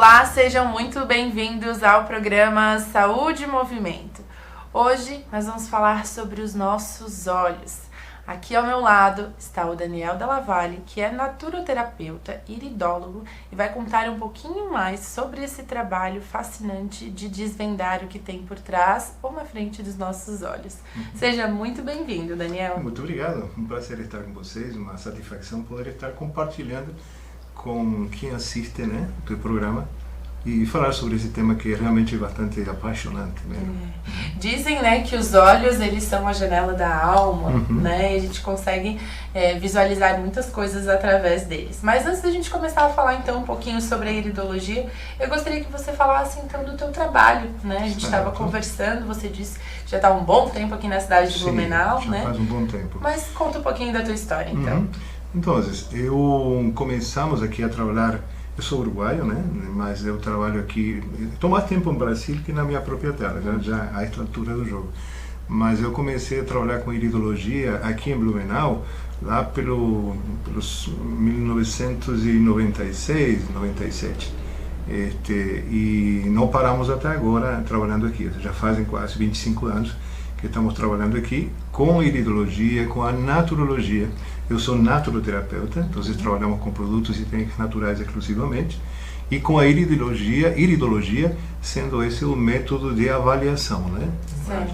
Olá, sejam muito bem-vindos ao programa Saúde e Movimento. Hoje nós vamos falar sobre os nossos olhos. Aqui ao meu lado está o Daniel Della Valle, que é naturoterapeuta, iridólogo, e vai contar um pouquinho mais sobre esse trabalho fascinante de desvendar o que tem por trás ou na frente dos nossos olhos. Seja muito bem-vindo, Daniel. Muito obrigado, um prazer estar com vocês, uma satisfação poder estar compartilhando com quem assiste, o teu programa e falar sobre esse tema que é realmente bastante apaixonante mesmo. Dizem, que os olhos, eles são a janela da alma, e a gente consegue visualizar muitas coisas através deles. Mas antes da gente começar a falar então um pouquinho sobre a iridologia, eu gostaria que você falasse então do teu trabalho, A gente estava conversando, você disse que já está há um bom tempo aqui na cidade de Blumenau, já faz um bom tempo. Mas conta um pouquinho da tua história, então. Então, começamos aqui a trabalhar. Eu sou uruguaio, mas eu trabalho aqui, estou mais tempo no Brasil que na minha própria terra, já a esta altura do jogo. Mas eu comecei a trabalhar com iridologia aqui em Blumenau, lá pelos 1996, 97. E não paramos até agora trabalhando aqui, já fazem quase 25 anos que estamos trabalhando aqui com iridologia, com a naturologia. Eu sou naturoterapeuta, então trabalhamos com produtos e técnicas naturais exclusivamente, e com a iridologia sendo esse o método de avaliação,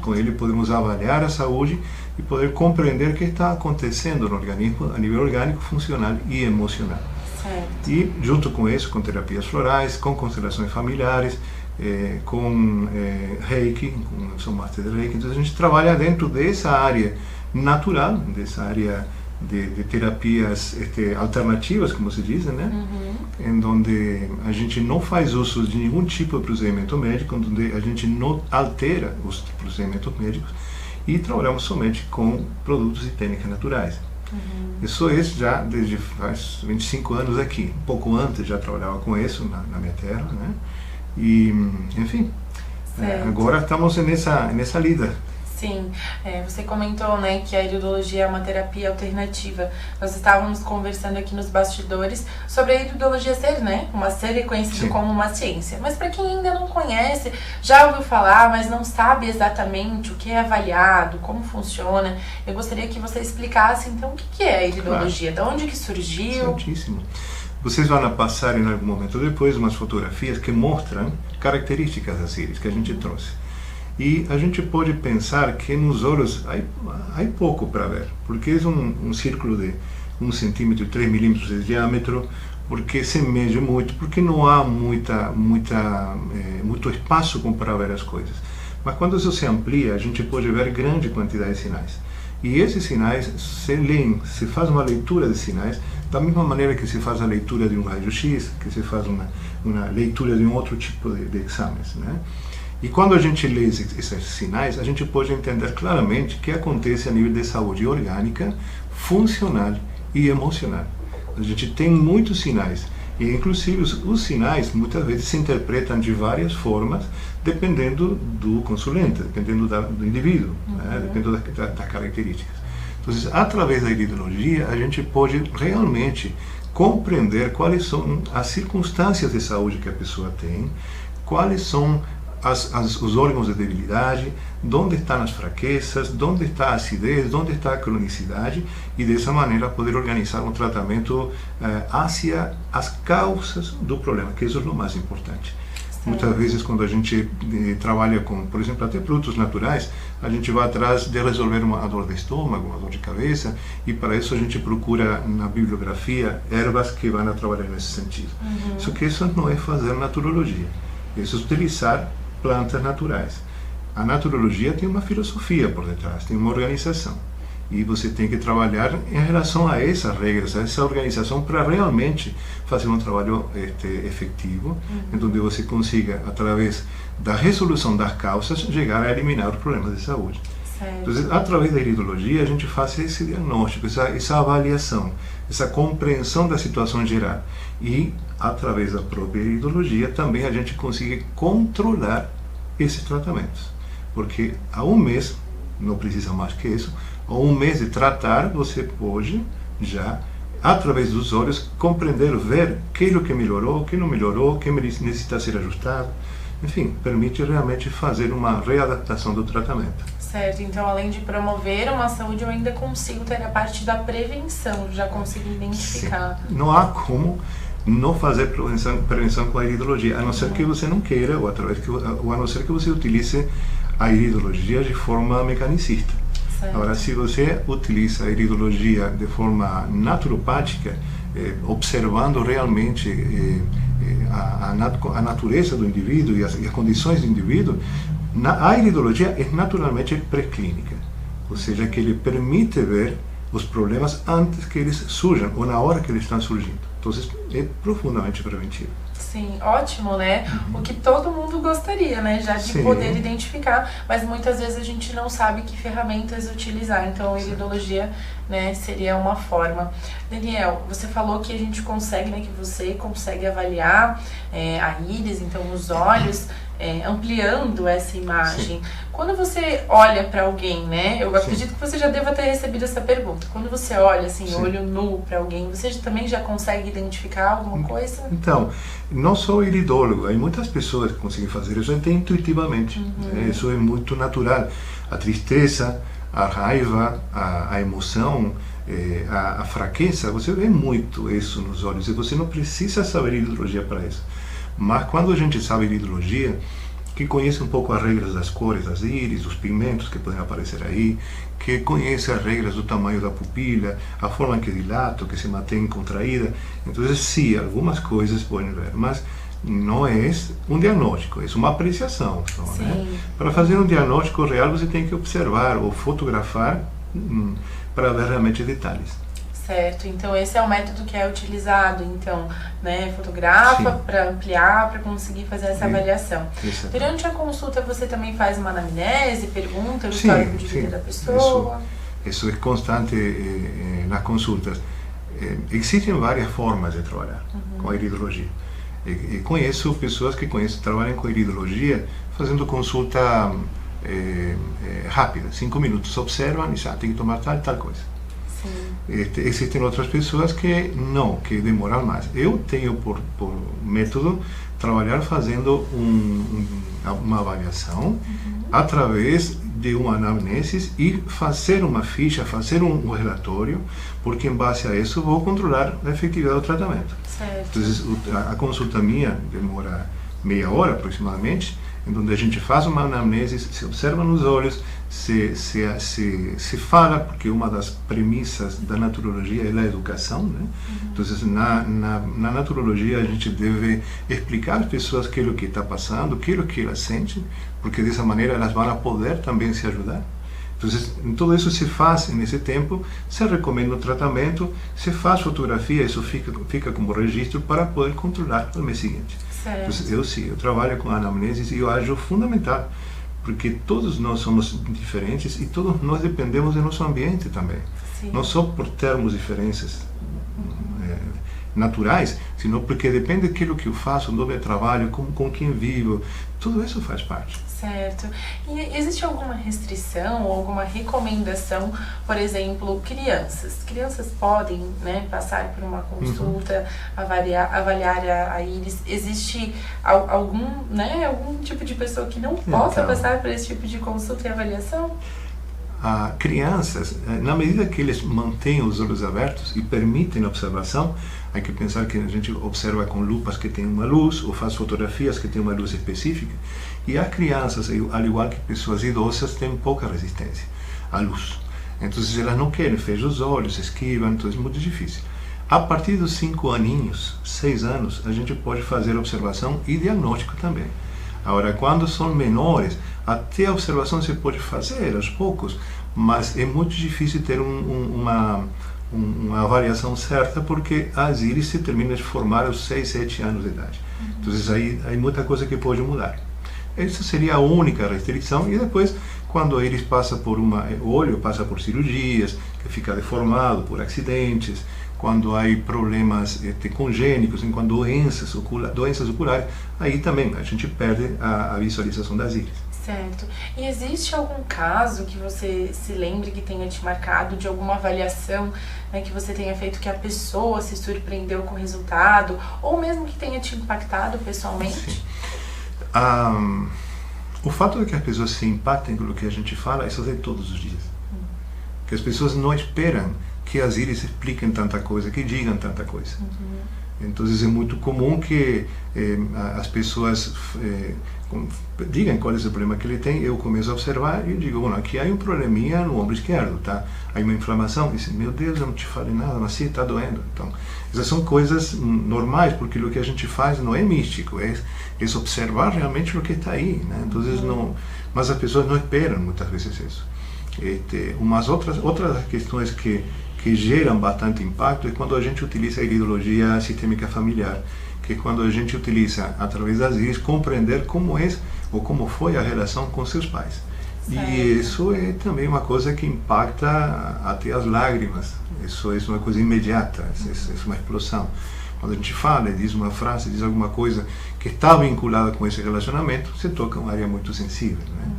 Com ele podemos avaliar a saúde e poder compreender o que está acontecendo no organismo a nível orgânico, funcional e emocional. Certo. E junto com isso, com terapias florais, com constelações familiares, com Reiki, sou master de Reiki, então a gente trabalha dentro dessa área natural, dessa área de terapias alternativas, como se diz, em onde a gente não faz uso de nenhum tipo de procedimento médico, onde a gente não altera os procedimentos médicos e trabalhamos somente com produtos e técnicas naturais. Isso já desde faz 25 anos aqui. Um pouco antes já trabalhava com isso na minha terra, E, enfim, agora estamos nessa lida. Sim, você comentou, que a iridologia é uma terapia alternativa. Nós estávamos conversando aqui nos bastidores sobre a iridologia ser, ser reconhecida como uma ciência. Mas para quem ainda não conhece, já ouviu falar, mas não sabe exatamente o que é avaliado, como funciona, eu gostaria que você explicasse, então, o que é a iridologia, de onde que surgiu? Certíssimo. Vocês vão passar em algum momento depois umas fotografias que mostram características das íris que a gente trouxe. E a gente pode pensar que nos olhos há pouco para ver, porque é um círculo de 1 centímetro, 3 milímetros de diâmetro, porque se mede muito, porque não há muito espaço para ver as coisas. Mas quando isso se amplia, a gente pode ver grande quantidade de sinais. E esses sinais se leem, se faz uma leitura de sinais, da mesma maneira que se faz a leitura de um raio-x, que se faz uma leitura de um outro tipo de exames, E quando a gente lê esses sinais, a gente pode entender claramente o que acontece a nível de saúde orgânica, funcional e emocional. A gente tem muitos sinais, e inclusive os sinais muitas vezes se interpretam de várias formas, dependendo do consulente, dependendo do indivíduo, dependendo das características. Então, através da iridologia, a gente pode realmente compreender quais são as circunstâncias de saúde que a pessoa tem, quais são os órgãos de debilidade, onde estão as fraquezas, onde está a acidez, onde está a cronicidade, e dessa maneira poder organizar um tratamento hacia as causas do problema, que isso é o mais importante. Muitas vezes, quando a gente trabalha com, por exemplo, até produtos naturais, a gente vai atrás de resolver uma dor de estômago, uma dor de cabeça, e para isso a gente procura na bibliografia ervas que vão trabalhar nesse sentido. Só que isso não é fazer naturologia, isso é utilizar plantas naturais. A naturologia tem uma filosofia por detrás, tem uma organização. E você tem que trabalhar em relação a essas regras, a essa organização, para realmente fazer um trabalho efetivo, em onde você consiga, através da resolução das causas, chegar a eliminar os problemas de saúde. Certo. Então, através da iridologia, a gente faz esse diagnóstico, essa avaliação, essa compreensão da situação geral. E, através da própria iridologia, também a gente consegue controlar esses tratamentos. Porque há um mês, não precisa mais que isso, a um mês de tratar, você pode já através dos olhos, compreender, ver aquilo que melhorou, o que não melhorou, o que necessita ser ajustado. Enfim, permite realmente fazer uma readaptação do tratamento. Certo, então além de promover uma saúde, eu ainda consigo ter a parte da prevenção, já consigo identificar. Sim. Não há como não fazer prevenção com a iridologia, a não ser que você não queira, ou a não ser que você utilize a iridologia de forma mecanicista. Certo. Agora, se você utiliza a iridologia de forma naturopática, observando realmente a natureza do indivíduo e as condições do indivíduo, a iridologia é naturalmente pré-clínica, ou seja, que ele permite ver os problemas antes que eles surjam ou na hora que eles estão surgindo. Então, é profundamente preventivo. Sim, ótimo, né? O que todo mundo gostaria, né? Já de poder identificar, mas muitas vezes a gente não sabe que ferramentas utilizar. Então, a iridologia, né, seria uma forma. Daniel, você falou que a gente consegue, né, que você consegue avaliar a íris, então os olhos, ampliando essa imagem. Sim. Quando você olha para alguém, né, eu acredito que você já deva ter recebido essa pergunta. Quando você olha assim, olho nu para alguém, você também já consegue identificar alguma coisa? Então, não sou iridólogo, há muitas pessoas que conseguem fazer isso até intuitivamente. Isso é muito natural. A tristeza, a raiva, a emoção, a fraqueza, você vê muito isso nos olhos e você não precisa saber iridologia para isso. Mas quando a gente sabe iridologia, que conhece um pouco as regras das cores das íris, dos pigmentos que podem aparecer aí, que conhece as regras do tamanho da pupila, a forma que dilata, que se mantém contraída, então sim, algumas coisas podem ver, mas não é um diagnóstico, é uma apreciação. Então, né? Para fazer um diagnóstico real, você tem que observar ou fotografar para ver realmente detalhes. Certo, então esse é o método que é utilizado, então, né, fotografa para ampliar, para conseguir fazer essa avaliação. Durante a consulta você também faz uma anamnese, pergunta o histórico de vida da pessoa? Isso é constante nas consultas. Existem várias formas de trabalhar com a iridologia. E conheço pessoas que trabalham com iridologia fazendo consulta rápida, 5 minutos, observam e tem que tomar tal coisa. Existem outras pessoas que não, que demoram mais. Eu tenho por método trabalhar fazendo uma avaliação através de uma anamnese e fazer uma ficha, fazer um relatório, porque em base a isso vou controlar a efetividade do tratamento. Certo. Então, a consulta minha demora meia hora aproximadamente, em onde a gente faz uma anamnese, se observa nos olhos, se fala, porque uma das premissas da naturologia é a educação, né? Então, na naturologia a gente deve explicar às pessoas aquilo que está passando, aquilo que elas sentem, porque dessa maneira elas vão poder também se ajudar. Então, tudo isso se faz nesse tempo, se recomenda o tratamento, se faz fotografia, isso fica como registro para poder controlar no mês seguinte. Então, eu trabalho com anamnese e eu acho fundamental, porque todos nós somos diferentes e todos nós dependemos do nosso ambiente também. Não só por termos diferenças naturais, sino porque depende daquilo que eu faço, onde eu trabalho, com quem vivo, tudo isso faz parte. Certo. E existe alguma restrição ou alguma recomendação, por exemplo, crianças? Crianças podem, né, passar por uma consulta, avaliar a íris? Existe algum tipo de pessoa que não possa passar por esse tipo de consulta e avaliação? Crianças, na medida que eles mantêm os olhos abertos e permitem a observação, há que pensar que a gente observa com lupas que tem uma luz, ou faz fotografias que tem uma luz específica, e as crianças, al igual que pessoas idosas, têm pouca resistência à luz. Então, elas não querem, fecham os olhos, esquivam, então é muito difícil. A partir dos 5 aninhos, 6 anos, a gente pode fazer observação e diagnóstico também. Agora, quando são menores, até a observação se pode fazer aos poucos, mas é muito difícil ter uma avaliação certa, porque as íris se terminam de formar aos 6, 7 anos de idade. Então, aí há muita coisa que pode mudar. Essa seria a única restrição, e depois, quando a íris passa por o olho passa por cirurgias, que fica deformado por acidentes, quando há problemas congênicos, quando doenças oculares, aí também a gente perde a visualização das íris. Certo. E existe algum caso que você se lembre que tenha te marcado, de alguma avaliação, né, que você tenha feito que a pessoa se surpreendeu com o resultado, ou mesmo que tenha te impactado pessoalmente? Sim. O fato de que as pessoas se impactem pelo que a gente fala, isso é todos os dias. Que as pessoas não esperam que as íris expliquem tanta coisa, que digam tanta coisa. Então é muito comum que as pessoas digam qual é o problema que ele tem. Eu começo a observar e digo, bueno, aqui há um probleminha no ombro esquerdo, tá? Há uma inflamação. E diz, meu Deus, eu não te falei nada, mas sim, está doendo. Então, essas são coisas normais, porque o que a gente faz não é místico, é observar realmente o que está aí, né? Então, não, mas as pessoas não esperam muitas vezes isso. Umas outras questões que geram bastante impacto é quando a gente utiliza a iridologia sistêmica familiar, que é quando a gente utiliza, através das íris, compreender como é ou como foi a relação com seus pais. Certo. E isso é também uma coisa que impacta até as lágrimas. Isso é uma coisa imediata, isso é uma explosão. Quando a gente fala, diz uma frase, diz alguma coisa que está vinculada com esse relacionamento, você toca uma área muito sensível, né?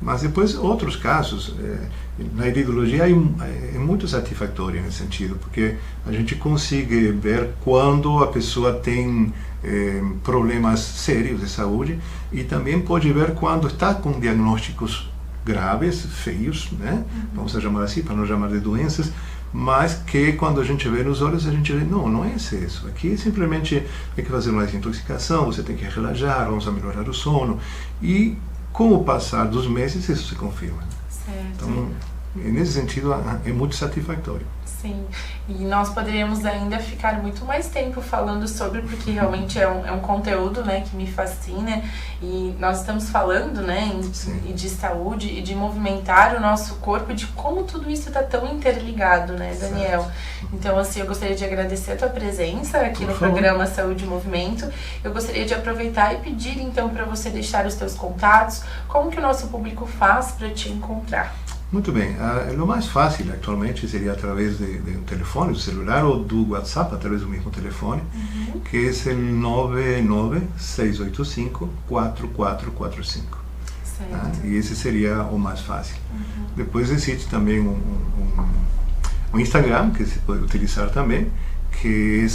Mas depois, outros casos, na iridologia é muito satisfatório nesse sentido, porque a gente consegue ver quando a pessoa tem problemas sérios de saúde e também pode ver quando está com diagnósticos graves, feios, né? Vamos chamar assim, para não chamar de doenças, mas que quando a gente vê nos olhos, a gente vê, não é isso. Aqui simplesmente tem que fazer uma desintoxicação, você tem que relaxar, vamos melhorar o sono. E com o passar dos meses, isso se confirma. Certo. Então, nesse sentido, é muito satisfatório. Sim, e nós poderíamos ainda ficar muito mais tempo falando sobre, porque realmente é um conteúdo, né, que me fascina, e nós estamos falando, né, de saúde e de movimentar o nosso corpo, de como tudo isso está tão interligado, né, Daniel? Certo. Então, assim, eu gostaria de agradecer a tua presença aqui no programa Saúde e Movimento. Eu gostaria de aproveitar e pedir, então, para você deixar os teus contatos, como que o nosso público faz para te encontrar. Muito bem, o mais fácil atualmente seria através de um telefone, do celular ou do WhatsApp, através do mesmo telefone, que é o 99685-4445. E esse seria o mais fácil. Depois existe também um Instagram, que se pode utilizar também, que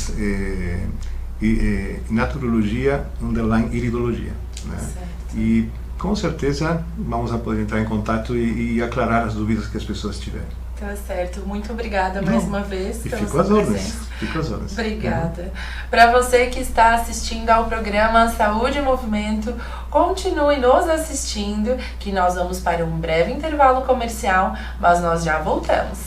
é naturologia_iridologia. Né? E com certeza vamos a poder entrar em contato e aclarar as dúvidas que as pessoas tiverem. Tá certo. Muito obrigada mais uma vez pela sua presença. Fico às ordens. Obrigada. Para você que está assistindo ao programa Saúde e Movimento, continue nos assistindo, que nós vamos para um breve intervalo comercial, mas nós já voltamos.